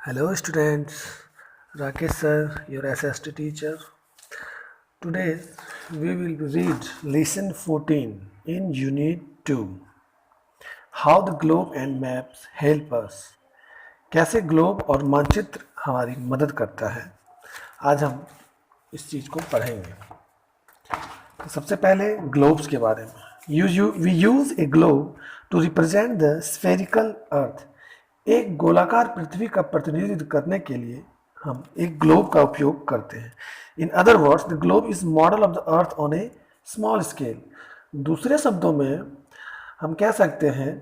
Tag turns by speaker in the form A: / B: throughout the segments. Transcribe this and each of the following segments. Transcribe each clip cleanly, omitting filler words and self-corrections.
A: Hello students, Rakesh sir, your SST teacher. Today we will read lesson 14 in unit 2. How the globe and maps help us. कैसे globe और मानचित्र हमारी मदद करता है। आज हम इस चीज़ को पढ़ेंगे। तो सबसे पहले ग्लोब्स के बारे में। We use a globe to represent the spherical earth. एक गोलाकार पृथ्वी का प्रतिनिधित्व करने के लिए हम एक ग्लोब का उपयोग करते हैं। In other words the globe is model of the earth on a small scale. दूसरे शब्दों में हम कह सकते हैं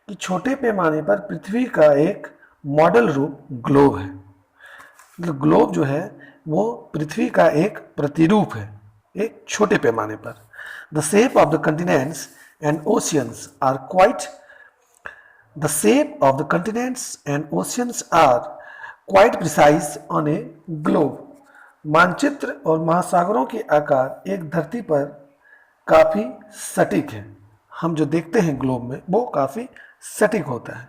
A: कि छोटे पैमाने पर पृथ्वी का एक मॉडल रूप ग्लोब है। मतलब ग्लोब जो है वो पृथ्वी का एक प्रतिरूप है एक छोटे पैमाने पर। The shape of the continents and oceans are quite The shape of the continents and oceans are quite precise on a globe. मानचित्र और महासागरों के आकार एक धरती पर काफ़ी सटीक है। हम जो देखते हैं ग्लोब में वो काफ़ी सटीक होता है।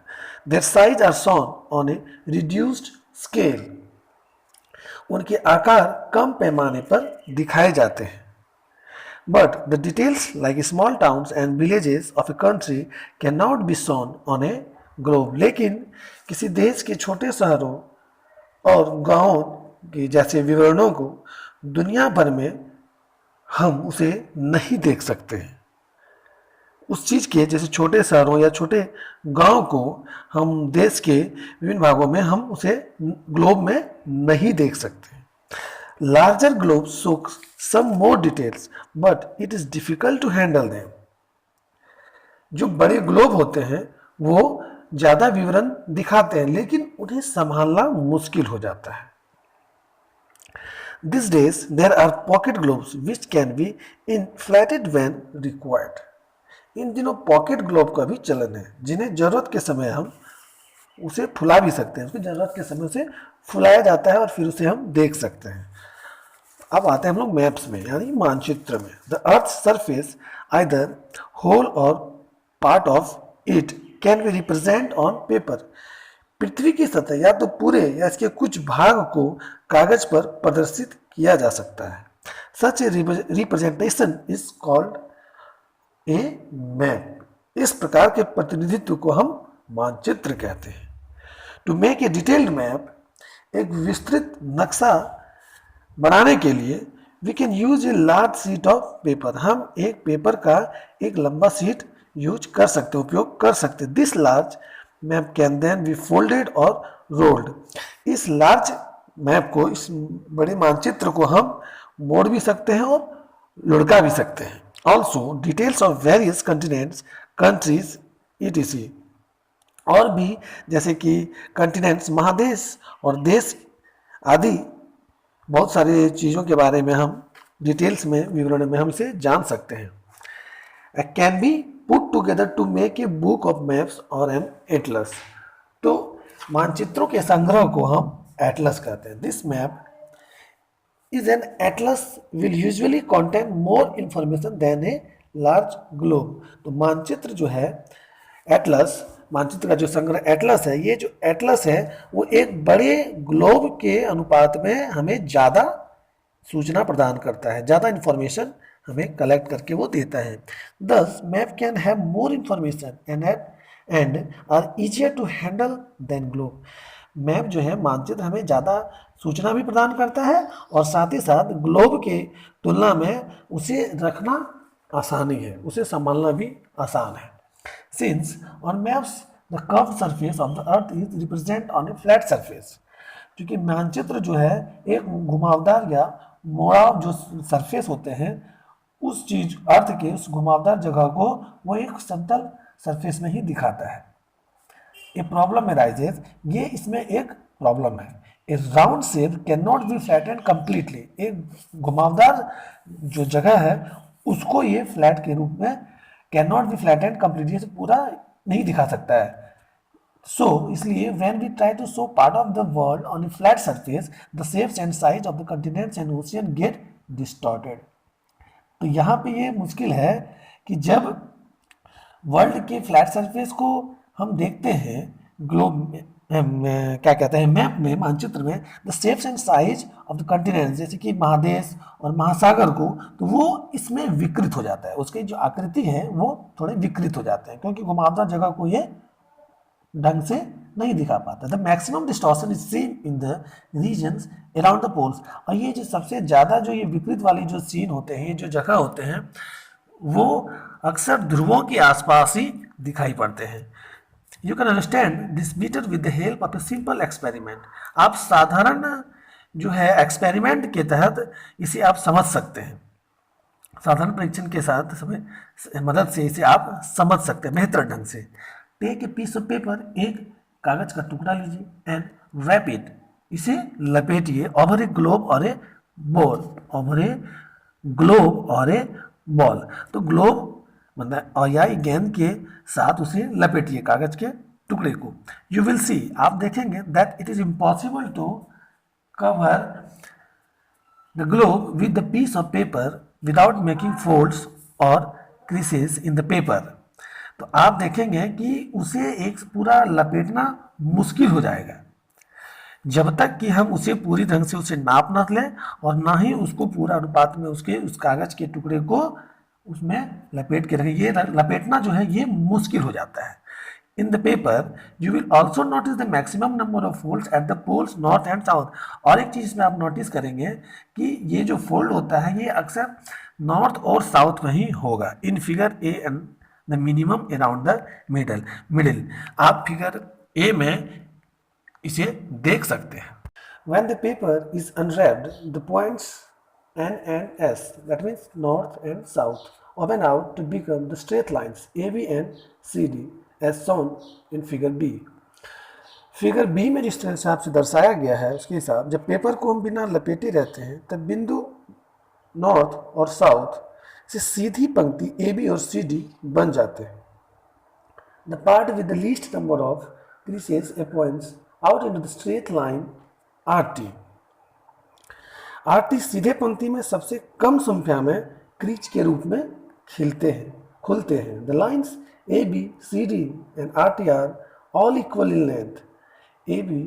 A: Their size are shown on a reduced scale. उनके आकार कम पैमाने पर दिखाए जाते हैं। But the details like small towns and villages of a country cannot be shown on a globe. लेकिन किसी देश के छोटे शहरों और गांवों के जैसे विवरणों को दुनिया भर में हम उसे नहीं देख सकते हैं। उस चीज़ के जैसे छोटे शहरों या छोटे गांव को हम देश के विभिन्न भागों में हम उसे ग्लोब में नहीं देख सकते। Larger globes show some more details, but it is difficult to handle them. जो बड़े ग्लोब होते हैं वो ज़्यादा विवरण दिखाते हैं लेकिन उन्हें संभालना मुश्किल हो जाता है। These days there are pocket globes which can be inflated when required. इन दिनों पॉकेट ग्लोब का भी चलन है जिन्हें जरूरत के समय हम उसे फुला भी सकते हैं। उसकी जरूरत के समय उसे फुलाया जाता है और फिर उसे हम देख सकते हैं। अब आते हैं हम लोग मैप्स में यानी मानचित्र में। The earth surface either whole और part of it can be represent on paper. पृथ्वी की सतह या तो पूरे या इसके कुछ भाग को कागज पर प्रदर्शित किया जा सकता है। Such a representation is called a map. इस प्रकार के प्रतिनिधित्व को हम मानचित्र कहते हैं। To make a detailed map, एक विस्तृत नक्शा बनाने के लिए we can use a large sheet of paper. हम एक पेपर का एक लंबा शीट यूज कर सकते उपयोग कर सकते। This large map can then be folded और रोल्ड। इस लार्ज मैप को इस बड़े मानचित्र को हम मोड़ भी सकते हैं और लुढ़का भी सकते हैं। Also details of various continents countries etc. और भी जैसे कि कंटिनेंट्स महादेश और देश आदि बहुत सारी चीज़ों के बारे में हम डिटेल्स में विवरण में हमसे जान सकते हैं। Can be put together to make a book of maps और एन एटलस। तो मानचित्रों के संग्रह को हम एटलस कहते हैं। This map is an atlas will usually contain more information than a large globe. तो मानचित्र जो है एटलस, मानचित्र का जो संग्रह एटलस है, ये जो एटलस है वो एक बड़े ग्लोब के अनुपात में हमें ज़्यादा सूचना प्रदान करता है, ज़्यादा इंफॉर्मेशन हमें कलेक्ट करके वो देता है। This map can have more information and are easier to handle than globe. Map जो है मानचित्र हमें ज़्यादा सूचना भी प्रदान करता है और साथ ही साथ ग्लोब के तुलना में उसे रखना आसानी है, उसे संभालना भी आसान है। Since on maps the curved surface of the earth is represented on a flat surface, क्योंकि मानचित्र जो है एक घुमावदार या मोड़ा जो सरफेस होते हैं उस चीज अर्थ के उस घुमावदार जगह को वो एक समतल सरफेस में ही दिखाता है। ए प्रॉब्लम अराइजेज, ये इसमें एक प्रॉब्लम है। A round shape can not be flattened completely. एक घुमावदार जो जगह है उसको ये फ्लैट के रूप में can not be flattened completely, से पूरा नहीं दिखा सकता है। सो इसलिए when we try to show part of the world on a flat surface the shapes and size of the continents and ocean get distorted. तो यहाँ पे ये मुश्किल है कि जब वर्ल्ड के फ्लैट सरफेस को हम देखते हैं ग्लोब में क्या कहते हैं मैप में, मानचित्र में, the shapes and size of the continent, जैसे कि महादेश और महासागर को, तो वो इसमें विकृत हो जाता है, उसकी जो आकृति है वो थोड़े विकृत हो जाते हैं, क्योंकि घुमावदार जगह को ये ढंग से नहीं दिखा पाता। The maximum distortion is seen in the regions around the poles. और ये जो सबसे ज़्यादा जो ये विपरीत वाली जो सीन होते हैं, ये जो जगह होते हैं, वो अक्सर ध्रुवों के आसपास ही दिखाई पड़ते हैं। You can understand this better with the help of a simple experiment. आप साधारण जो है एक्सपेरिमेंट के तहत इसे आप समझ सकते हैं, साधारण परीक्षण के साथ मदद से इसे आप समझ सकते हैं बेहतर ढंग से। Take a piece of paper, एक कागज का टुकड़ा लीजिए, एंड रैप इट, इसे लपेटिए, ओवर ए ग्लोब और ए बॉल, ओवर ए ग्लोब और ए बॉल। तो ग्लोब मतलब और या गेंद के साथ उसे लपेटिए, कागज के टुकड़े को। यू विल सी, आप देखेंगे, that it is impossible to cover the globe with the piece of paper without making folds और क्रीसेस इन द पेपर। तो आप देखेंगे कि उसे एक पूरा लपेटना मुश्किल हो जाएगा जब तक कि हम उसे पूरी ढंग से उसे नाप ना लें और ना ही उसको पूरा अनुपात में उसके उस कागज के टुकड़े को उसमें लपेट के रखें। ये लपेटना जो है ये मुश्किल हो जाता है। In the paper you will also notice the maximum number of folds at the poles north and south. और एक चीज़ में आप नोटिस करेंगे कि ये जो फोल्ड होता है ये अक्सर नॉर्थ और साउथ में ही होगा। In figure A and the minimum around the middle आप फिगर ए में इसे देख सकते हैं। When the paper is unwrapped, the points N and S, that means north and south, open out to become the straight lines AB and CD as shown in figure B. Figure B में जिस तरह से आपसे दर्शाया गया है उसके हिसाब, जब पेपर को हम बिना लपेटे रहते हैं तब बिंदु नॉर्थ और साउथ से सीधी पंक्ति ए बी और सी डी बन जाते हैं। The part with the least number of creases points out into the straight line R T. R T सीधे पंक्ति में सबसे कम संख्या में क्रीच के रूप में खुलते हैं। The lines A B C D and R T are all equal in length. A B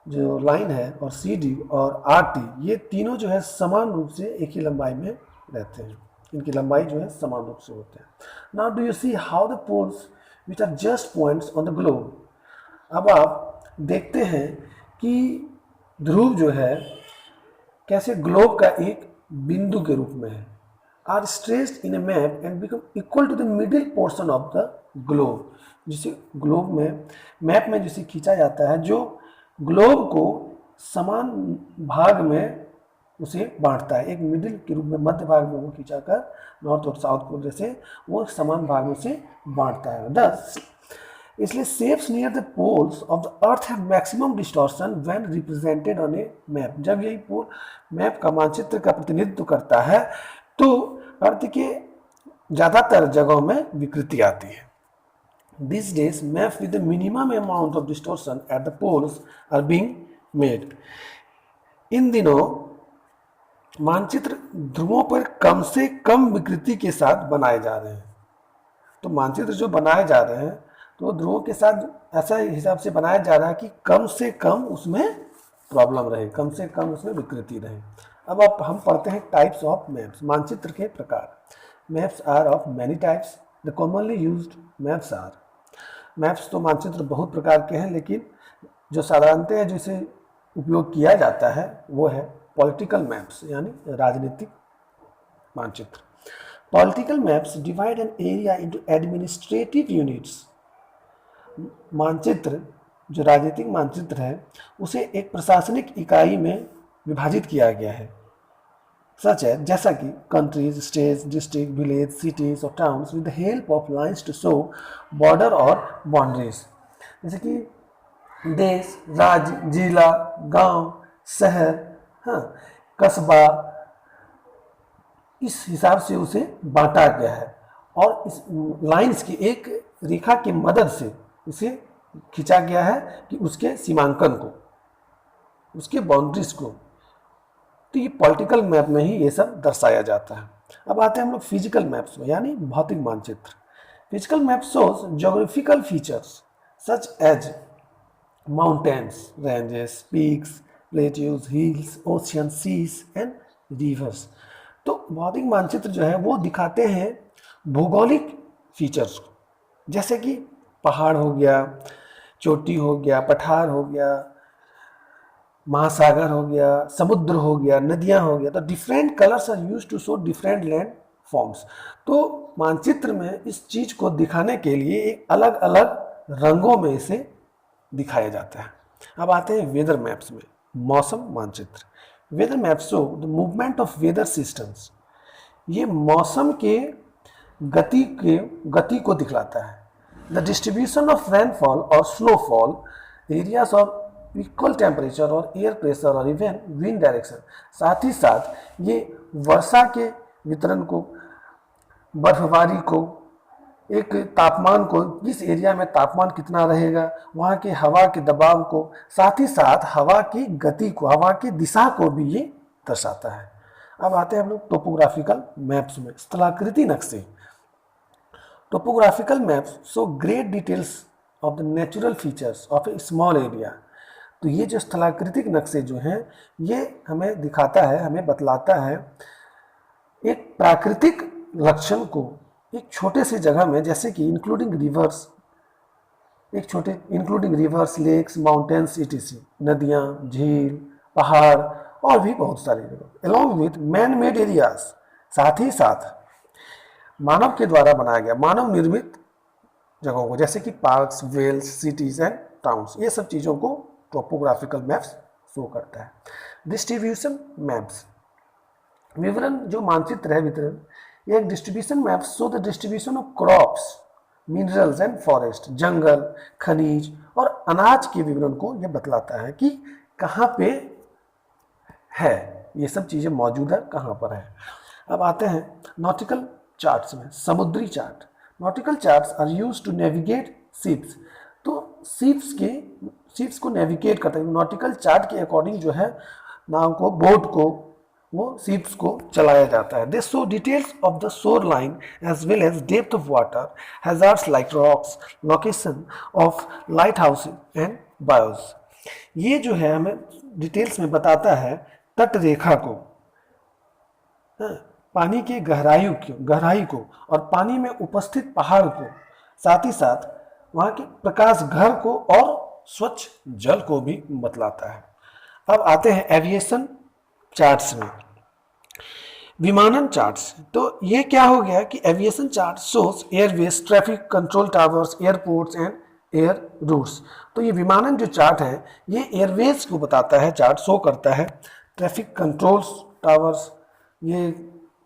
A: जो लाइन है और सी डी और आर टी ये तीनों जो है समान रूप से एक ही लंबाई में रहते हैं, इनकी लंबाई जो है समान रूप से होते हैं। Now do you see how the poles which are just points on the globe. अब आप देखते हैं कि ध्रुव जो है कैसे ग्लोब का एक बिंदु के रूप में है। Are stressed in a map and become equal to the middle portion of the globe. जिसे ग्लोब में मैप में जिसे खींचा जाता है, जो ग्लोब को समान भाग में उसे बांटता है, एक मिडिल के रूप में मध्य भाग में वो खींचा कर नॉर्थ और साउथ को जैसे वो समान भाग में से बांटता है। दस इसलिए shapes near the poles of the earth have maximum distortion when represented on a map. जब यही पोल मैप का मानचित्र का प्रतिनिधित्व करता है तो अर्थ के ज़्यादातर जगहों में विकृति आती है। These days maps with the minimum amount of distortion at the poles are being made. इन दिनों मानचित्र ध्रुवों पर कम से कम विकृति के साथ बनाए जा रहे हैं। तो मानचित्र जो बनाए जा रहे हैं तो ध्रुवों के साथ ऐसा हिसाब से बनाया जा रहा है कि कम से कम उसमें प्रॉब्लम रहे, कम से कम उसमें विकृति रहे। अब आप हम पढ़ते हैं टाइप्स ऑफ मैप्स, मानचित्र के प्रकार। Maps are of many types. The commonly used maps are. Maps तो मानचित्र बहुत प्रकार के हैं, लेकिन जो साधारणतः जिसे उपयोग किया जाता है वो है पॉलिटिकल मैप्स, यानी राजनीतिक मानचित्र। Political maps divide an area into administrative units. मानचित्र जो राजनीतिक मानचित्र है उसे एक प्रशासनिक इकाई में विभाजित किया गया है, सच है जैसा कि countries, states, district, village, cities और towns with the help of lines to show border और बाउंड्रीज। जैसे कि देश, राज्य, जिला, गांव, शहर, हाँ, कस्बा, इस हिसाब से उसे बांटा गया है और इस लाइंस की एक रेखा की मदद से इसे खींचा गया है कि उसके सीमांकन को, उसके बाउंड्रीज को। तो ये पॉलिटिकल मैप में ही ये सब दर्शाया जाता है। अब आते हैं हम लोग फिजिकल मैप्स में, यानी भौतिक मानचित्र। Physical map shows geographical features such as mountains, ranges, peaks, plateaus, hills, ocean, seas and rivers. तो भौतिक मानचित्र जो है वो दिखाते हैं भौगोलिक फीचर्स को, जैसे कि पहाड़ हो गया, चोटी हो गया, पठार हो गया, महासागर हो गया, समुद्र हो गया, नदियां हो गया. तो different colours are use to show different land forms. तो मानचित्र में इस चीज को दिखाने के लिए एक अलग अलग रंगों में इसे दिखाया जाता है. अब आते हैं वेदर मैप्स में. मौसम मानचित्र. Weather maps show the movement of weather systems. ये मौसम के गति को दिखलाता है. द डिस्ट्रीब्यूशन ऑफ रेनफॉल और snowfall, areas of equal temperature और एयर प्रेशर और इवन विंड डायरेक्शन. साथ ही साथ ये वर्षा के वितरण को, बर्फबारी को, एक तापमान को, किस एरिया में तापमान कितना रहेगा, वहाँ के हवा के दबाव को, साथ ही साथ हवा की गति को, हवा की दिशा को भी ये दर्शाता है. अब आते हैं हम लोग टोपोग्राफिकल मैप्स में. स्थलाकृति नक्शे. Topographical maps show great details of the natural features of a small area. तो ये जो स्थलाकृतिक नक्शे जो हैं ये हमें दिखाता है, हमें बतलाता है एक प्राकृतिक लक्षण को एक छोटे से जगह में, जैसे कि including rivers, lakes, mountains etc, नदियाँ, झील, पहाड़ और भी बहुत सारी जगह, along with man made areas. साथ ही साथ मानव के द्वारा बनाया गया, मानव निर्मित जगहों को, जैसे कि parks, wells, cities and towns. ये सब चीज़ों को टोपोग्राफिकल मैप्स शो करता है. Distribution maps. विवरण जो मानचित्र है वितरण, ये एक distribution map show the distribution of crops, minerals and forest. जंगल, खनिज और अनाज के विवरण को यह बतलाता है कि कहाँ पे है, ये सब चीज़ें मौजूद है, कहाँ पर है. अब आते हैं नॉटिकल चार्ट्स में. समुद्री chart. Nautical charts are used to navigate ships. तो शिप्स को नेविगेट करते हैं. नॉटिकल चार्ट के अकॉर्डिंग जो है नाव को, बोट को, वो शिप्स को चलाया जाता है. They show details of the shoreline as well as depth of water, hazards like rocks, location of lighthouse and buoys. ये जो है हमें डिटेल्स में बताता है तट रेखा को, पानी की गहराई को और पानी में उपस्थित पहाड़ को, साथ ही साथ वहाँ के प्रकाश घर को और स्वच्छ जल को भी बतलाता है. अब आते हैं एविएशन चार्ट्स में. विमानन चार्ट्स. तो ये क्या हो गया कि aviation chart shows airways, traffic control towers, airports and air routes. तो ये विमानन जो चार्ट है ये एयरवेज को बताता है, चार्ट शो करता है. ट्रैफिक कंट्रोल टावर्स, ये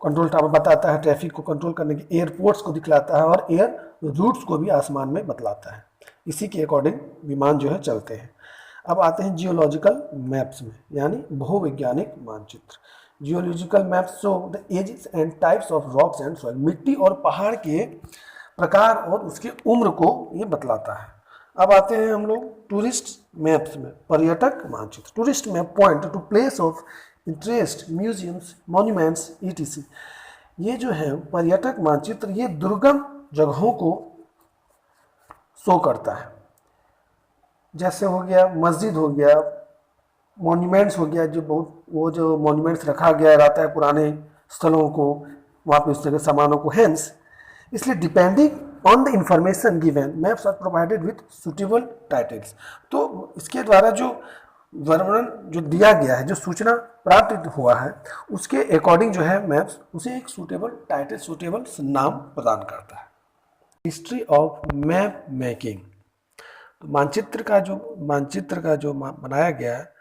A: कंट्रोल टावर बताता है ट्रैफिक को कंट्रोल करने की. एयरपोर्ट्स को दिखलाता है और एयर रूट्स को भी आसमान में बतलाता है. इसी के अकॉर्डिंग विमान जो है चलते हैं. अब आते हैं जियोलॉजिकल मैप्स में, यानी भूवैज्ञानिक मानचित्र. Geological maps show the ages and types of rocks and soil. मिट्टी और पहाड़ के प्रकार और उसकी उम्र को ये बतलाता है. अब आते हैं हम लोग टूरिस्ट मैप्स में. पर्यटक मानचित्र. Tourist map point two place of interest, museums, monuments etc. ये जो है पर्यटक मानचित्र, ये दुर्गम जगहों को शो करता है. जैसे हो गया मस्जिद हो गया, मॉन्यूमेंट्स हो गया, जो मॉन्यूमेंट्स रखा गया रहता है पुराने स्थलों को, वहाँ पे उस जगह सामानों को. हेंस इसलिए depending on the information given maps are provided with suitable titles. तो इसके द्वारा जो वर्णन जो दिया गया है, जो सूचना प्राप्त हुआ है, उसके अकॉर्डिंग जो है मैप्स उसे एक सूटेबल टाइटल, सूटेबल नाम प्रदान करता है. History of map making. तो मानचित्र का जो बनाया गया है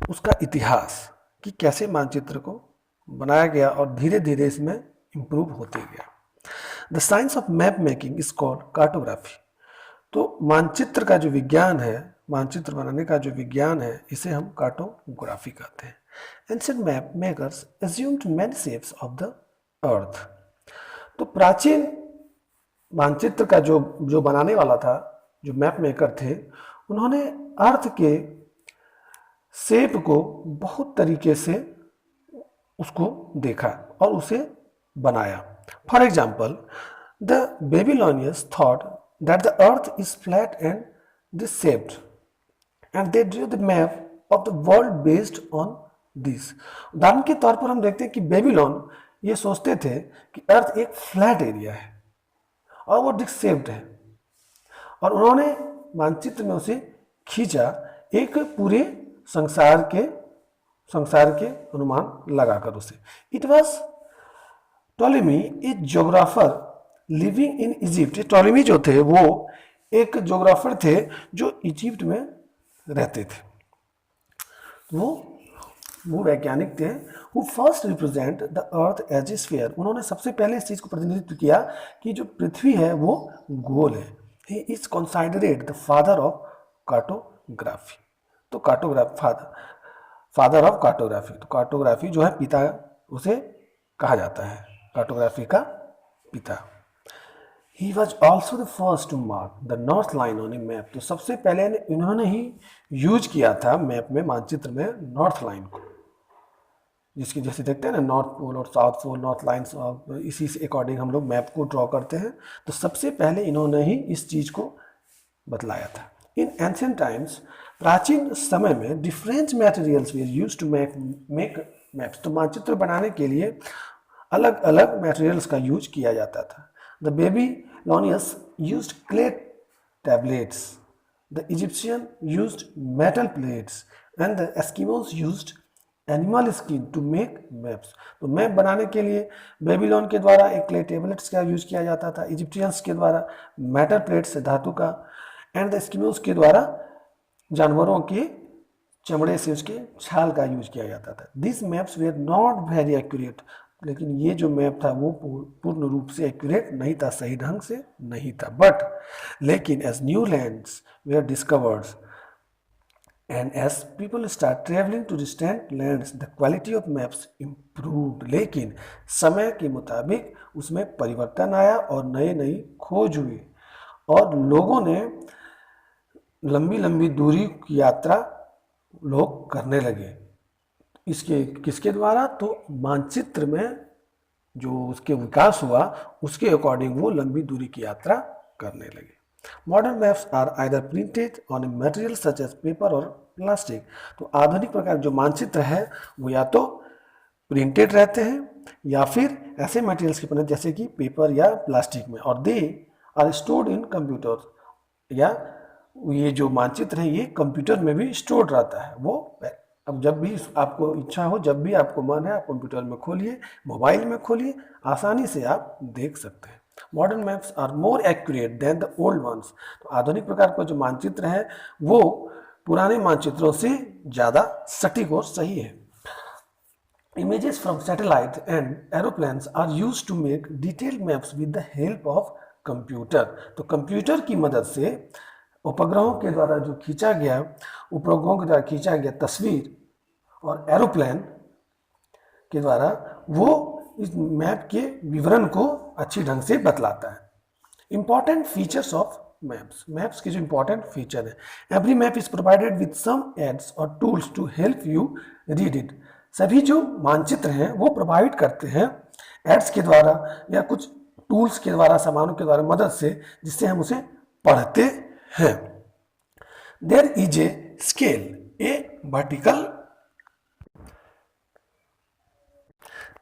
A: उसका इतिहास, कि कैसे मानचित्र को बनाया गया और धीरे धीरे इसमें इम्प्रूव होते गया. The science of map making is called cartography. तो मानचित्र का जो विज्ञान है, मानचित्र बनाने का जो विज्ञान है, इसे हम कार्टोग्राफी कहते हैं. Ancient map makers assumed many shapes of the earth. तो प्राचीन मानचित्र का जो बनाने वाला था, जो मैप मेकर थे, उन्होंने अर्थ के शेप को बहुत तरीके से उसको देखा और उसे बनाया. For example, the Babylonians thought that the earth is flat and disc shaped. And they drew the map of the world based on this. उदाहरण के तौर पर हम देखते हैं कि बेबीलोन ये सोचते थे कि अर्थ एक फ्लैट एरिया है और वो डिस्क शेप्ड है, और उन्होंने मानचित्र में उसे खींचा एक पूरे संसार के अनुमान लगाकर उसे। It was Ptolemy A geographer living in Egypt. Ptolemy जो थे वो एक जोग्राफर थे जो इजिप्ट में रहते थे। वो वैज्ञानिक थे who first represent the earth as a sphere. उन्होंने सबसे पहले इस चीज को प्रतिनिधित्व किया कि जो पृथ्वी है वो गोल है। He is considered the father of cartography. तो फादर ऑफ कार्टोग्राफी, तो कार्टोग्राफी जो है पिता उसे कहा जाता है, कार्टोग्राफी का पिता। He was also the first to mark the north line on a map। तो सबसे पहले इन्होंने ही यूज किया था मैप में, मानचित्र में, नॉर्थ लाइन को, जिसकी जैसे देखते हैं ना नॉर्थ पोल और साउथ पोल, नॉर्थ लाइन्स, इसी से अकॉर्डिंग हम लोग मैप को ड्रॉ करते हैं। तो सबसे पहले इन्होंने ही इस चीज को बतलाया था। इन एंशिएंट टाइम्स, प्राचीन समय में, different materials were used to make maps. तो मानचित्र बनाने के लिए अलग अलग मटेरियल्स का यूज किया जाता था। The Babylonians used clay tablets, the Egyptian used metal plates, and the Eskimos used animal skin to make maps। तो मैप बनाने के लिए बेबीलोन के द्वारा एक क्ले टेबलेट्स का यूज किया जाता था, इजिप्शियंस के द्वारा मेटल प्लेट्स धातु का, एंड द एस्किमोस के द्वारा जानवरों के चमड़े से उसके छाल का यूज किया जाता था। This maps were not very accurate. लेकिन ये जो मैप था वो पूर्ण रूप से एक्यूरेट नहीं था, सही ढंग से नहीं था। बट लेकिन as new lands were discovered and as people start travelling to distant lands, the quality of maps improved. लेकिन समय के मुताबिक उसमें परिवर्तन आया और नई खोज हुई, और लोगों ने लंबी लंबी दूरी की यात्रा लोग करने लगे। इसके किसके द्वारा? तो मानचित्र में जो उसके विकास हुआ उसके अकॉर्डिंग वो लंबी दूरी की यात्रा करने लगे। Modern maps are either printed on a material such as paper और प्लास्टिक। तो आधुनिक प्रकार जो मानचित्र है वो या तो प्रिंटेड रहते हैं या फिर ऐसे मटेरियल्स के बने जैसे कि पेपर या प्लास्टिक में, और they are stored in computer, या ये जो मानचित्र है ये कंप्यूटर में भी स्टोर्ड रहता है। वो अब जब भी आपको इच्छा हो, जब भी आपको मन है, आप कंप्यूटर में खोलिए, मोबाइल में खोलिए, आसानी से आप देख सकते हैं। Modern maps are more accurate than the old ones. तो आधुनिक प्रकार का जो मानचित्र है वो पुराने मानचित्रों से ज़्यादा सटीक और सही है। Images from satellite and aeroplanes are used to make detailed maps with the help of computer. तो कंप्यूटर की मदद से उपग्रहों के द्वारा जो खींचा गया, उपग्रहों के द्वारा खींचा गया तस्वीर और एरोप्लेन के द्वारा वो इस मैप के विवरण को अच्छी ढंग से बतलाता है। Important features of maps, maps के जो इंपॉर्टेंट फीचर है, every map is provided with some aids और tools to help you read it. सभी जो मानचित्र हैं वो प्रोवाइड करते हैं एड्स के द्वारा या कुछ टूल्स के द्वारा, सामानों के द्वारा मदद से, जिससे हम उसे पढ़ते हैं। There is a scale, a vertical,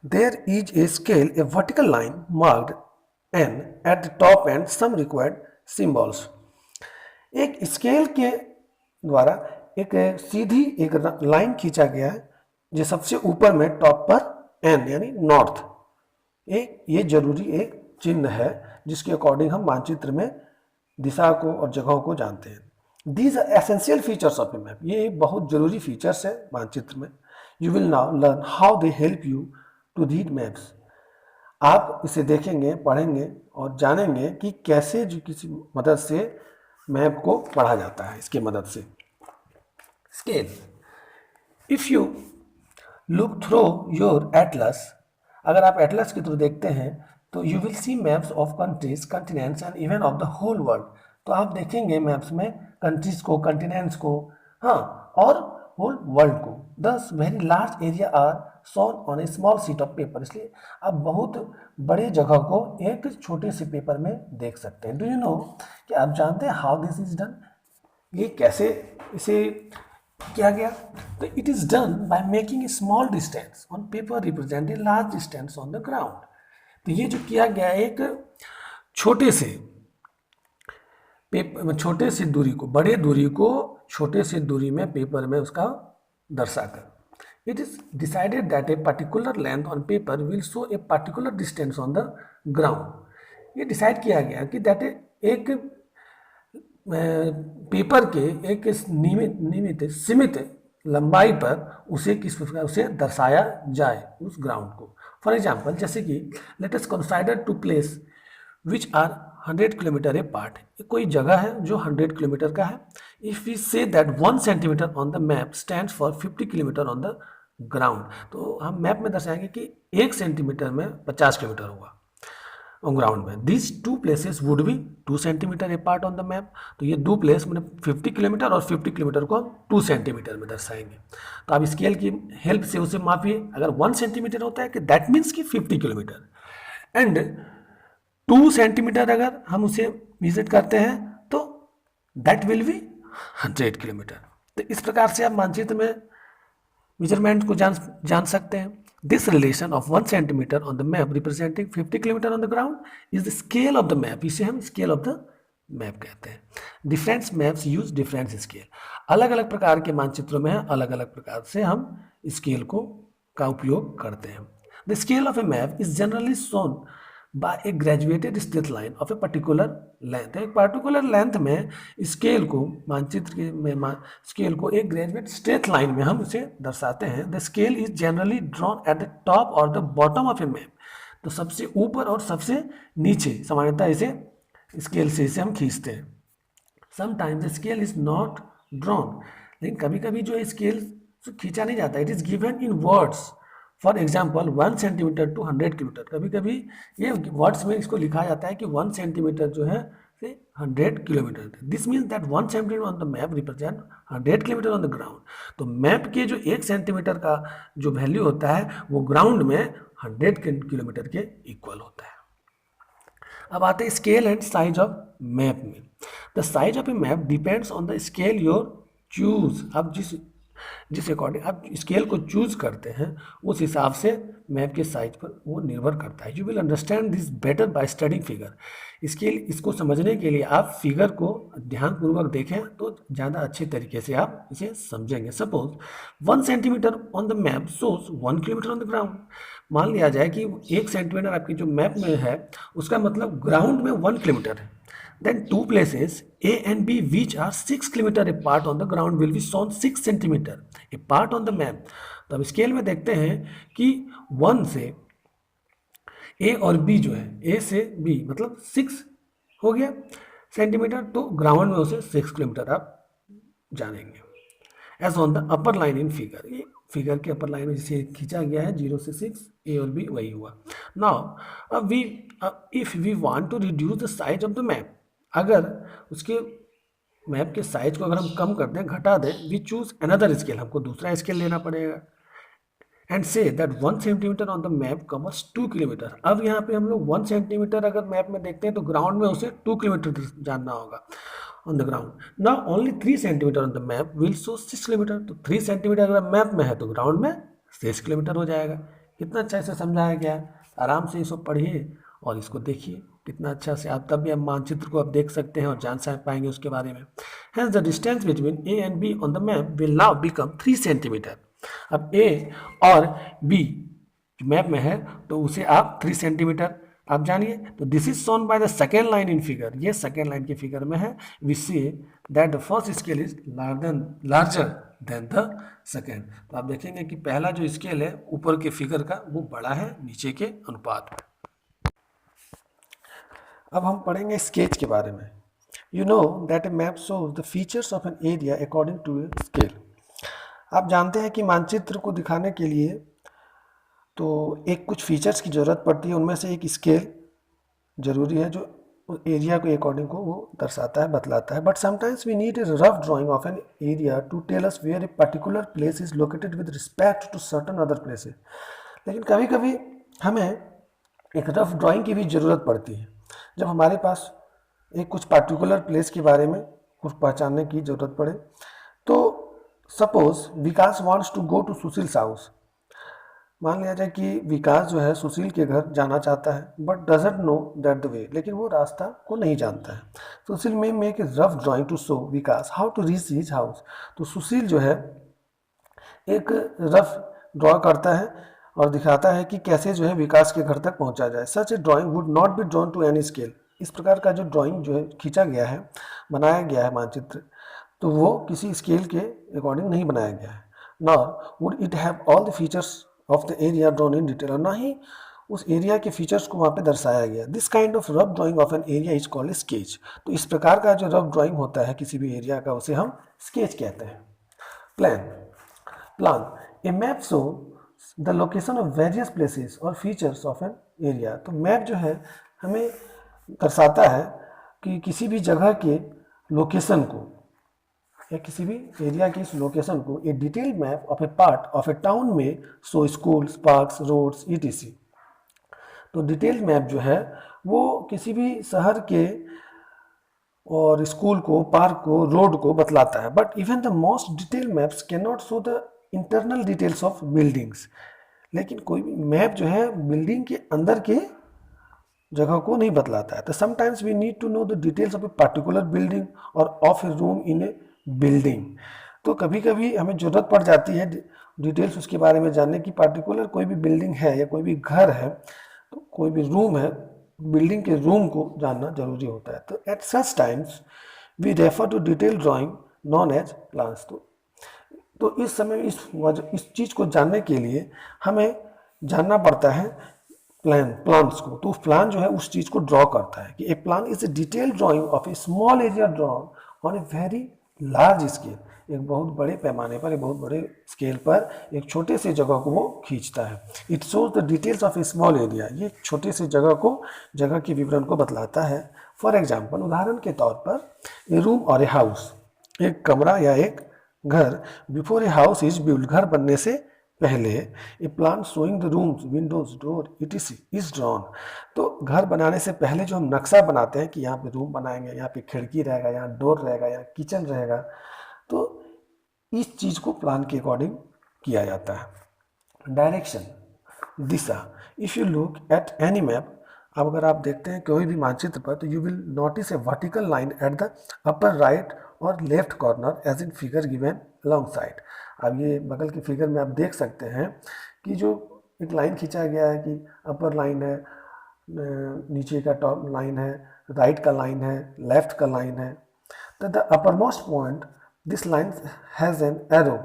A: there is a scale, a vertical line marked n at the top and some required symbols। एक स्केल के द्वारा एक सीधी एक लाइन खींचा गया है जो सबसे ऊपर में टॉप पर n यानी नॉर्थ, एक ये जरूरी एक चिन्ह है जिसके अकॉर्डिंग हम मानचित्र में दिशा को और जगहों को जानते हैं। These are essential features of a map, ये एक बहुत जरूरी फीचर्स है मानचित्र में। You will now learn how they help you to read maps. आप इसे देखेंगे, पढ़ेंगे और जानेंगे कि कैसे जो किसी मदद से मैप को पढ़ा जाता है इसके मदद से। Scale, if you look through your atlas, अगर आप एटलस के थ्रू देखते हैं तो you will see maps of countries, continents and even of the whole world. तो आप देखेंगे मैप्स में कंट्रीज को, कंटिनेंट्स को, हाँ, और होल वर्ल्ड को। Thus very large area are shown on a small sheet of paper, इसलिए आप बहुत बड़े जगह को एक छोटे से पेपर में देख सकते हैं। डू यू नो कि आप जानते हैं हाउ दिस इज डन? ये कैसे इसे किया गया? तो it is done by making a small distance on paper represent a large distance on the ground. तो ये जो किया गया एक छोटे से छोटे से दूरी को, बड़े दूरी को छोटे से दूरी में पेपर में उसका दर्शाकर। It is decided that a particular length on paper will show a particular distance on the ground. ये डिसाइड किया गया कि दैट एक पेपर के एक नियमित सीमित लंबाई पर उसे किस प्रकार उसे दर्शाया जाए उस ग्राउंड को। फॉर एग्जाम्पल, जैसे कि let us consider two places which are 100 kilometre apart. कोई जगह है जो 100 किलोमीटर का है। If we say that 1 centimetre on the map stand for 50 kilometre on the ground, तो हम मैप में दर्शाएंगे कि 1 सेंटीमीटर में 50 किलोमीटर हुआ ऑन ग्राउंड में। This two places would be 2 centimetre apart on the map. तो ये दो प्लेस मैंने 50 किलोमीटर और 50 किलोमीटर को हम 2 सेंटीमीटर में दर्शाएंगे। तो आप स्केल की हेल्प से उसे मापिए। अगर 1 सेंटीमीटर होता है कि दैट मीन्स कि 50 किलोमीटर, एंड 2 सेंटीमीटर अगर हम उसे विजिट करते हैं तो दैट विल बी 100 किलोमीटर। तो इस प्रकार से आप मानचित्र में मेजरमेंट को जान सकते हैं। This relation of 1 centimetre on the map representing 50 kilometre on the ground is the scale of the map. इसे हम स्केल ऑफ द मैप कहते हैं। Different maps use different scale. अलग अलग प्रकार के मानचित्रों में अलग अलग प्रकार से हम स्केल का उपयोग करते हैं। The scale of a map is generally shown by A graduated straight line of a particular length. एक पर्टिकुलर लेंथ में स्केल को, मानचित्र के में स्केल को एक ग्रेजुएट स्ट्रेट लाइन में हम उसे दर्शाते हैं। The scale is generally drawn at the top और the bottom of a map. तो सबसे ऊपर और सबसे नीचे सामान्यतः इसे स्केल से इसे हम खींचते हैं। Sometimes the scale is not drawn, लेकिन कभी कभी जो स्केल खींचा नहीं जाता, it is given in words. For example 1 centimetre to 100 kilometre, कभी कभी ये वर्ड्स में इसको लिखा जाता है कि 1 सेंटीमीटर जो है से 100 kilometre. This means that 1 centimetre on the map represent 100 kilometre on the ground. तो मैप के जो 1 सेंटीमीटर का जो वैल्यू होता है वो ग्राउंड में 100 किलोमीटर के इक्वल होता है। अब आते हैं scale and size of map में। The size of a map depends on the scale your choose. अब जिस अकॉर्डिंग आप स्केल को चूज करते हैं उस हिसाब से मैप के साइज पर वो निर्भर करता है। You will understand this better by studying figure. इसको समझने के लिए आप फिगर को ध्यानपूर्वक देखें तो ज़्यादा अच्छे तरीके से आप इसे समझेंगे। Suppose 1 centimetre on the map shows 1 kilometre on the ground. मान लिया जाए कि 1 सेंटीमीटर आपकी जो मैप में है उसका मतलब ग्राउंड में 1 किलोमीटर है। Then 2 places A and B which are 6 kilometer apart on the ground will be shown 6 centimeter apart on the map। तो अब स्केल में देखते हैं कि 1 से A और B जो है, A से B मतलब 6 हो गया सेंटीमीटर, तो ग्राउंड में उसे 6 किलोमीटर आप जानेंगे। As on the upper line in figure, ये फिगर के अपर लाइन में जिसे खींचा गया है 0 से 6, A और B वही हुआ। नाउ अब if we want to reduce the size of the map, अगर उसके मैप के साइज को अगर हम कम कर दें, घटा दें, वी चूज अनदर स्केल, हमको दूसरा स्केल लेना पड़ेगा। एंड से that 1 centimetre on the map covers 2 kilometre. अब यहाँ पे हम लोग 1 सेंटीमीटर अगर मैप में देखते हैं तो ग्राउंड में उसे 2 किलोमीटर जानना होगा on the ground. Now only 3 centimetre on the map will show 6 kilometre. तो 3 सेंटीमीटर अगर मैप में है तो ग्राउंड में 6 किलोमीटर हो जाएगा। कितना अच्छा इसे समझाया गया है। आराम से इसको पढ़िए और इसको देखिए कितना अच्छा से आप, तब भी आप मानचित्र को आप देख सकते हैं और जान पाएंगे उसके बारे में। Hence the distance between A and B on the map will now become 3 centimetre. अब A और B मैप में है तो उसे आप 3 सेंटीमीटर आप जानिए। तो this is shown by the second line in figure. ये सेकेंड लाइन के फिगर में है। We see that the first scale is larger than the second. तो आप देखेंगे कि पहला जो स्केल है ऊपर के फिगर का वो बड़ा है नीचे के अनुपात में। अब हम पढ़ेंगे स्केच के बारे में। You know that a map shows the features of an area according to a scale. आप जानते हैं कि मानचित्र को दिखाने के लिए तो एक कुछ फीचर्स की ज़रूरत पड़ती है, उनमें से एक स्केल ज़रूरी है जो एरिया को अकॉर्डिंग को वो दर्शाता है, बतलाता है। But sometimes we need a rough drawing of an area to tell us where a particular place is located with respect to certain other places. लेकिन कभी कभी हमें एक रफ ड्राइंग की भी ज़रूरत पड़ती है जब हमारे पास एक कुछ पर्टिकुलर प्लेस के बारे में कुछ पहचानने की जरूरत पड़े। तो suppose Vikas wants to go to Sushil's house. मान लिया जाए कि विकास जो है सुशील के घर जाना चाहता है but doesn't know that the way, लेकिन वो रास्ता को नहीं जानता है। सुशील में make a rough drawing to show Vikas how to reach his house. तो सुशील जो है एक रफ ड्रॉ करता है और दिखाता है कि कैसे जो है विकास के घर तक पहुंचा जाए। Such a drawing would not be drawn to any scale. इस प्रकार का जो ड्राइंग जो है खींचा गया है, बनाया गया है मानचित्र, तो वो किसी स्केल के अकॉर्डिंग नहीं बनाया गया है। Nor would it have all the features of the area drawn in detail, और ना ही उस एरिया के फीचर्स को वहाँ पे दर्शाया गया। This kind of rough drawing of an area is called sketch. तो इस प्रकार का जो रफ ड्राइंग होता है किसी भी एरिया का, उसे हम स्केच कहते हैं। Plan A map show the location of various places और फीचर्स ऑफ एन एरिया। तो मैप जो है हमें दर्शाता है कि किसी भी जगह के लोकेशन को या किसी भी एरिया की इस लोकेशन को। ए detailed map of A part of A town में सो स्कूल्स, पार्क्स, रोड्स ईटीसी। तो डिटेल्ड मैप जो है वो किसी भी शहर के और स्कूल को, पार्क को, रोड को बतलाता है। But even the most detail maps can not show the internal details of buildings. लेकिन कोई भी मैप जो है बिल्डिंग के अंदर के जगह को नहीं बतलाता है। तो sometimes we need to know the details of a particular building और of a room in a building. तो कभी कभी हमें जरूरत पड़ जाती है डिटेल्स उसके बारे में जानने की। पार्टिकुलर कोई भी बिल्डिंग है या कोई भी घर है, तो कोई भी रूम है, बिल्डिंग के रूम को जानना जरूरी होता है। तो at such times we refer to detail drawing known as plans. तो इस समय इस चीज़ को जानने के लिए हमें जानना पड़ता है प्लान्स को। तो प्लान जो है उस चीज़ को ड्रॉ करता है कि a plan is a detail drawing of a small area drawn on a very large scale. एक बहुत बड़े पैमाने पर, एक बहुत बड़े स्केल पर एक छोटे से जगह को वो खींचता है। It shows the details of a small area. ये छोटे से जगह को, जगह के विवरण को बतलाता है। फॉर एग्जाम्पल, उदाहरण के तौर पर ए रूम और ए हाउस, एक कमरा या एक घर। Before a house is build, घर बनने से पहले a plan showing the rooms, windows, door etc is drawn. तो घर बनाने से पहले जो हम नक्शा बनाते हैं कि यहाँ पे रूम बनाएंगे, यहाँ पे खिड़की रहेगा, यहाँ डोर रहेगा, यहाँ किचन रहेगा, तो इस चीज़ को प्लान के अकॉर्डिंग किया जाता है। Direction, Disha. If you look at any map, अब अगर आप देखते हैं कोई भी मानचित्र पर, तो you will notice a vertical line at the upper right और left corner as in figure given alongside. अब ये बगल के फिगर में आप देख सकते हैं कि जो एक लाइन खींचा गया है कि अपर लाइन है, नीचे का टॉप लाइन है, राइट का लाइन है, लेफ्ट का लाइन है। तो the uppermost point this line has an arrow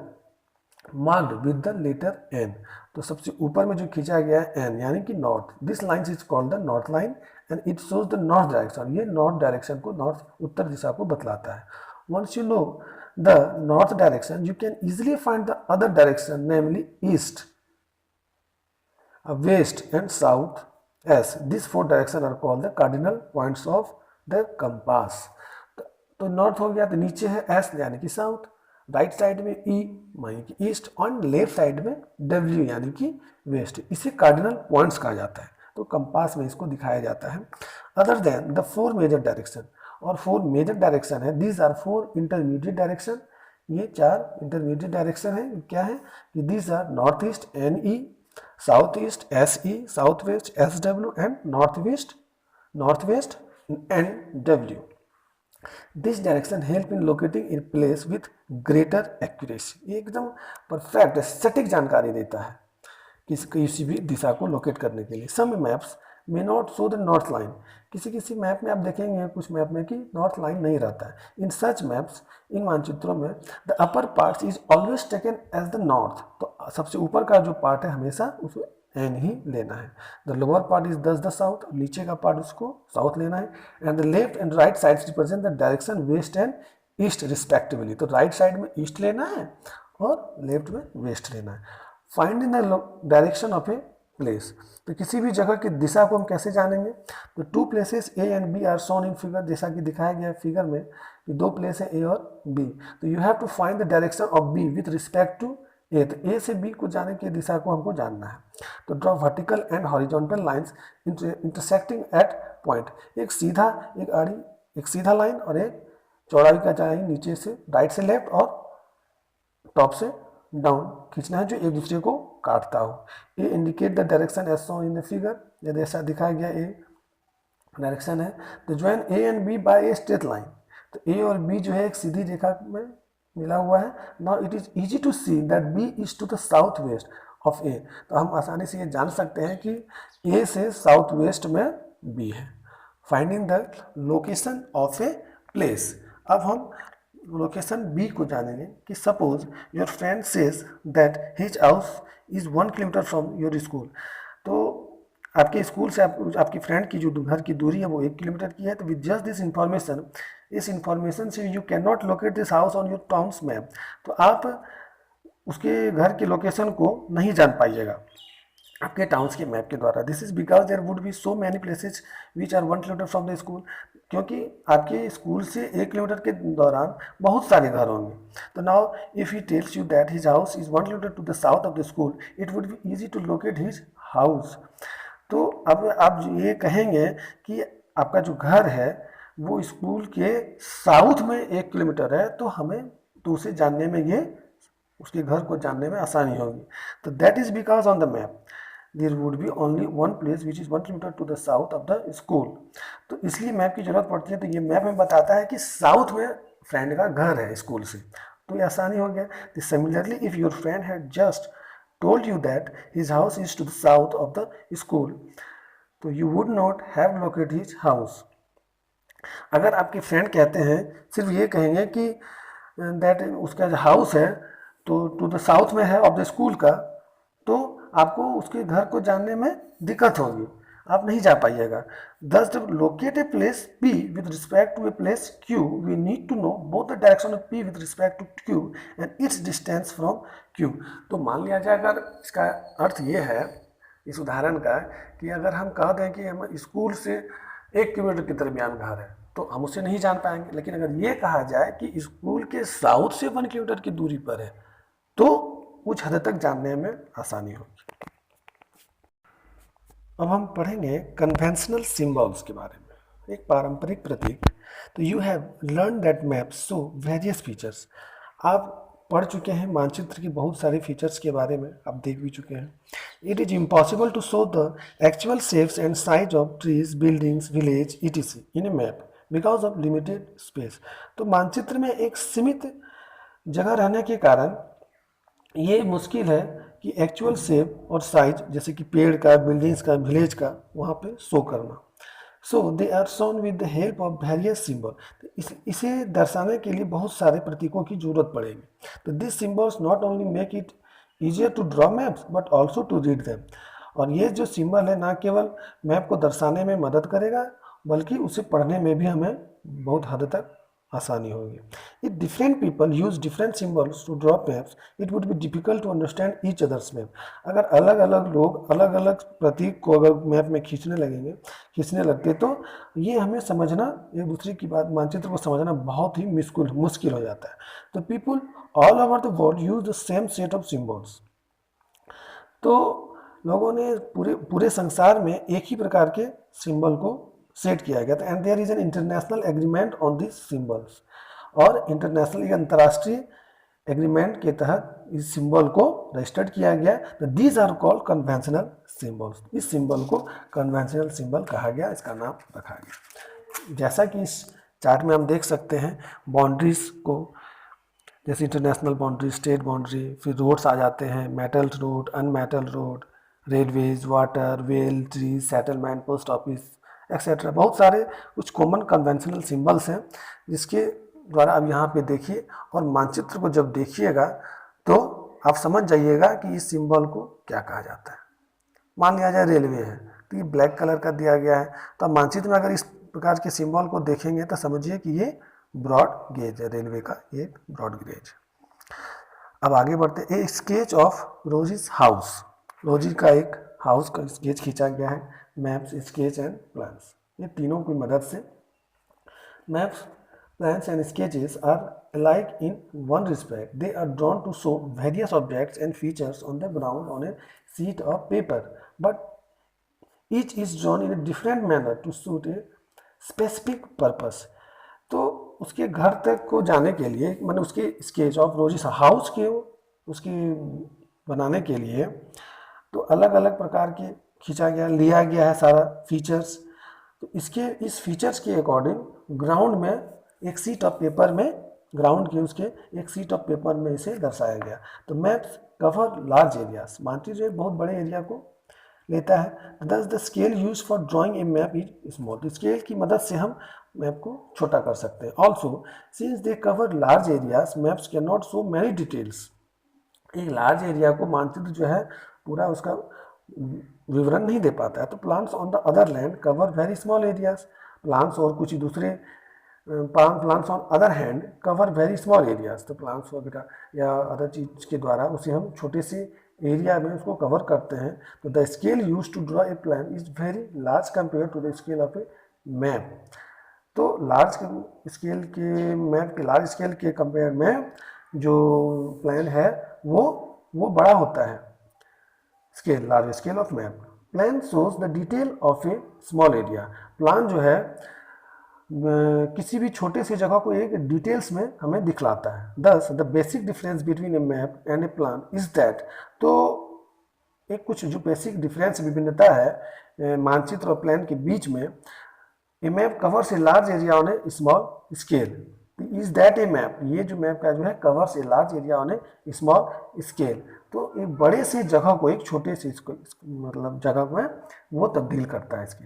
A: marked with the letter N. तो सबसे ऊपर में जो खींचा गया है एन, यानी कि north. This line is called the north line and it shows the north direction. ये नॉर्थ डायरेक्शन को, नॉर्थ उत्तर दिशा को बतलाता है। Once you know the north direction, you can easily find the other direction, namely east, west and south as these four directions are called the cardinal points of the compass। तो north हो गया, तो नीचे है S यानी कि south, right side में ई यानी कि ईस्ट और लेफ्ट साइड में डब्ल्यू यानी कि वेस्ट। इसे कार्डिनल पॉइंट्स कहा जाता है। तो कंपास में इसको दिखाया जाता है। Other than the four major direction, और फोर मेजर डायरेक्शन है, these are four intermediate direction. ये चार इंटरमीडिएट डायरेक्शन है। क्या है कि these are north east N E, south east S E, south west S W and north west N W. This direction help in locating in place with greater accuracy. ये एकदम perfect सटीक जानकारी देता है किसी भी दिशा को लोकेट करने के लिए। Some maps may not show the north line. किसी किसी मैप में आप देखेंगे कुछ मैप में कि नॉर्थ लाइन नहीं रहता है। इन सच मैप्स, इन मानचित्रों में the upper part is always taken as the north. तो सबसे ऊपर का जो पार्ट है हमेशा उसको एन ही लेना है। द लोअर पार्ट इज दस द साउथ, नीचे का पार्ट उसको साउथ लेना है। And the left and right side represent the direction waste and east respectively. तो राइट साइड में ईस्ट लेना है और लेफ्ट में वेस्ट लेना है। Find in the direction of a place. तो किसी भी जगह की दिशा को हम कैसे जानेंगे? तो two places A and B are shown in figure, जैसा कि दिखाया गया है फिगर में कि दो प्लेस है ए और बी। तो you have to find the direction of B with respect to A. तो ए से बी को जाने की दिशा को हमको जानना है। तो draw vertical and horizontal lines intersecting at point. एक सीधा, एक आड़ी, एक सीधा लाइन और एक चौड़ाई का चाहिए नीचे से राइट से लेफ्ट और टॉप से डाउन खींचना है जो एक दूसरे को काटता हो। A indicate the direction as shown in the figure, यदि ऐसा दिखाया गया ए डायरेक्शन है तो join A and B by a straight line, तो ए और बी जो है एक सीधी रेखा में मिला हुआ है। Now it is easy to see that B is to the south west of A, तो हम आसानी से ये जान सकते हैं कि ए से साउथ वेस्ट में बी है। Finding the location of a place, अब हम लोकेशन बी को जानेंगे कि suppose your friend says that his house is 1 kilometre from your school, तो आपके स्कूल से आपकी फ्रेंड की जो घर की दूरी है वो 1 किलोमीटर की है। तो विद जस्ट दिस इंफॉर्मेशन, इस इंफॉर्मेशन से you can not locate this house on your towns map, तो आप उसके घर के लोकेशन को नहीं जान पाइएगा आपके टाउन्स के मैप के द्वारा। This is because there would be so many places which are 1 kilometre from the school, क्योंकि आपके स्कूल से 1 किलोमीटर के दौरान बहुत सारे घर होंगे। तो now if he tells you that his house is 1 kilometre to the south of the school, it would be easy to locate his house. तो अब आप ये कहेंगे कि आपका जो घर है वो स्कूल के साउथ में 1 किलोमीटर है, तो हमें तो उसे जानने में ये उसके घर को जानने में आसानी होगी। तो that is because on the map there would be only one place which is 1 kilometre to the south of the school, तो इसलिए मैप की जरूरत पड़ती है। तो ये मैप हमें बताता है कि साउथ में फ्रेंड का घर है स्कूल से, तो ये आसानी हो गया। Similarly if your friend had just told you that his house is to the south of the school, तो you would not have located his house। अगर आपके फ्रेंड कहते हैं सिर्फ ये कहेंगे कि दैट उसका जो हाउस है तो टू द साउथ में है ऑफ द स्कूल का, तो आपको उसके घर को जानने में दिक्कत होगी, आप नहीं जा पाइएगा। Thus to locate a place P with respect to a place Q, we need to know both the direction of P with respect to Q and its distance from Q। तो मान लिया जाए अगर इसका अर्थ ये है इस उदाहरण का कि अगर हम कह दें कि हम स्कूल से 1 किलोमीटर के दरमियान घर है तो हम उसे नहीं जान पाएंगे, लेकिन अगर ये कहा जाए कि स्कूल के साउथ से 1 किलोमीटर की दूरी पर है तो कुछ हद तक जानने में आसानी होगी। अब हम पढ़ेंगे कन्वेंशनल सिंबल्स के बारे में, एक पारंपरिक प्रतीक। तो you have learn that map show various features, आप पढ़ चुके हैं मानचित्र की बहुत सारे फीचर्स के बारे में, आप देख भी चुके हैं। It is impossible to show the actual shapes and size of trees, buildings, village etc in a map because of limited space. तो मानचित्र में एक सीमित जगह रहने के कारण ये मुश्किल है कि एक्चुअल शेप और साइज जैसे कि पेड़ का, बिल्डिंग्स का, विलेज का वहाँ पे शो करना। So they are shown with the help of various symbol, इसे दर्शाने के लिए बहुत सारे प्रतीकों की जरूरत पड़ेगी। तो this symbols not only make it easier to draw maps but also to read them, और ये जो सिंबल है ना केवल मैप को दर्शाने में मदद करेगा बल्कि उसे पढ़ने में भी हमें बहुत हद तक आसानी होगी। If different people use different symbols to draw maps it would be difficult to understand each others map. अगर अलग अलग लोग अलग अलग प्रतीक को अगर मैप में खींचने लगते तो ये हमें समझना, एक दूसरे की बात मानचित्र को समझना बहुत ही मुश्किल हो जाता है। तो people all over the world use the same set of symbols, तो लोगों ने पूरे संसार में एक ही प्रकार के सिंबल को सेट किया गया था। And there is an international agreement on this symbols, और इंटरनेशनल अंतर्राष्ट्रीय एग्रीमेंट के तहत इस सिंबल को रजिस्टर्ड किया गया। तो these are called conventional symbols, इस सिंबल को कन्वेंशनल सिंबल कहा गया, इसका नाम रखा गया। जैसा कि इस चार्ट में हम देख सकते हैं बाउंड्रीज को, जैसे इंटरनेशनल बाउंड्री, स्टेट बाउंड्री, फिर रोड्स आ जाते हैं, metal road, unmetalled road, railways, water, well, tree, settlement, post office etcetera. बहुत सारे कुछ कॉमन कन्वेंशनल सिंबल्स हैं जिसके द्वारा आप यहाँ पे देखिए, और मानचित्र को जब देखिएगा तो आप समझ जाइएगा कि इस सिंबल को क्या कहा जाता है। मान लिया जाए रेलवे है तो ये ब्लैक कलर का दिया गया है, तो आप मानचित्र में अगर इस प्रकार के सिंबल को देखेंगे तो समझिए कि ये ब्रॉड गेज है, रेलवे का एक ब्रॉड गेज। अब आगे बढ़ते, ए स्केच ऑफ रोजीज हाउस, रोजी का एक हाउस का स्केच खींचा गया है। मैप्स, स्केच एंड प्लान्स, ये तीनों की मदद से maps, plans and sketches are alike in one respect, they are drawn to show various objects and features on the ground on a sheet of paper, but each is drawn in a different manner to suit a specific purpose। तो उसके घर तक को जाने के लिए, मैंने उसके स्केच ऑफ रोजिस हाउस के उसकी बनाने के लिए तो अलग अलग प्रकार के खींचा गया, लिया गया है सारा फीचर्स। तो इस फीचर्स के अकॉर्डिंग ग्राउंड में एक शीट ऑफ पेपर में, ग्राउंड के उसके एक शीट ऑफ पेपर में इसे दर्शाया गया। तो मैप्स कवर लार्ज एरियाज, मानचित्र एक बहुत बड़े एरिया को लेता है। दस the scale use for drawing A map is small, तो स्केल की मदद से हम मैप को छोटा कर सकते हैं। Also since they cover large areas maps can not show many details, एक लार्ज एरिया को मानचित्र जो है पूरा उसका विवरण नहीं दे पाता है। तो plants on the other land cover very small areas, plants और कुछ दूसरे plants on other hand cover very small areas, तो प्लांट्स वगैरह या अदर चीज के द्वारा उसे हम छोटे से एरिया में उसको कवर करते हैं। तो the scale use to draw a plan is very large compare to the scale of a map, तो लार्ज स्केल के मैप के लार्ज स्केल के कंपेयर में जो प्लान है वो बड़ा होता है, scale large scale of map. Plan shows the detail of a small area, plan जो है किसी भी छोटे से जगह को एक डिटेल्स में हमें दिखलाता है। दस the basic difference between A map and A plan is that, तो एक कुछ जो बेसिक डिफरेंस विभिन्नता है मानचित्र और प्लान के बीच में, a map covers a large area on a small scale, is that a map, ये जो मैप का जो है covers a large area on a small scale, तो एक बड़े से जगह को एक छोटे से मतलब जगह में वो तब्दील करता है इसके।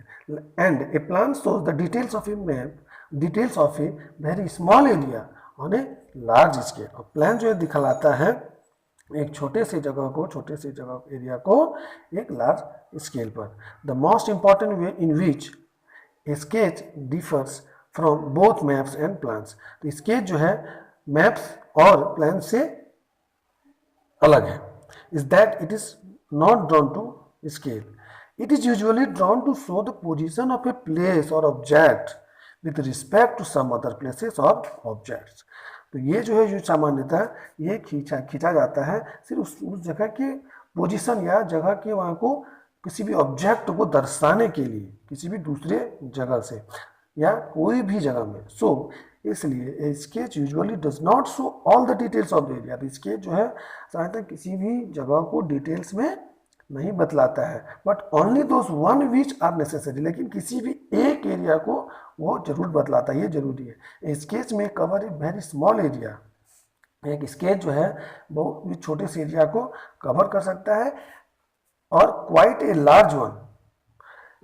A: And A plan shows the details of a map details of a very small area on a large scale, और प्लान जो है दिखलाता है एक छोटे से जगह एरिया को एक लार्ज स्केल पर। The most important way in which A sketch differs from both maps and plans, तो स्केच जो है मैप्स और प्लान से अलग है, is that it is not drawn to scale. It is usually drawn to show the position of a place or object with respect to some other places or objects. तो ये जो है जो सामान्यतः ये खींचा जाता है सिर्फ उस जगह के पोजीशन या जगह के वहाँ को किसी भी ऑब्जेक्ट को दर्शाने के लिए, किसी भी दूसरे जगह से या कोई भी जगह में। सो इसलिए sketch usually does not show all the details of the area, तो स्केच जो है साधारणतः किसी भी जगह को डिटेल्स में नहीं बतलाता है, but only those one which are necessary, लेकिन किसी भी एक एरिया को वो जरूर बतलाता है, ये जरूरी है। स्केच में cover a very small area, एक स्केच जो है बहुत छोटे से एरिया को कवर कर सकता है और quite a large one.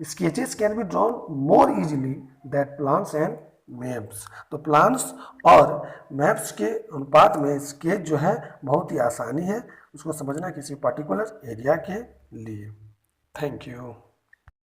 A: Sketches can be drawn more easily that plans and maps, तो प्लान्स और मैप्स के अनुपात में स्केच जो है बहुत ही आसानी है उसको समझना किसी पर्टिकुलर एरिया के लिए। Thank you.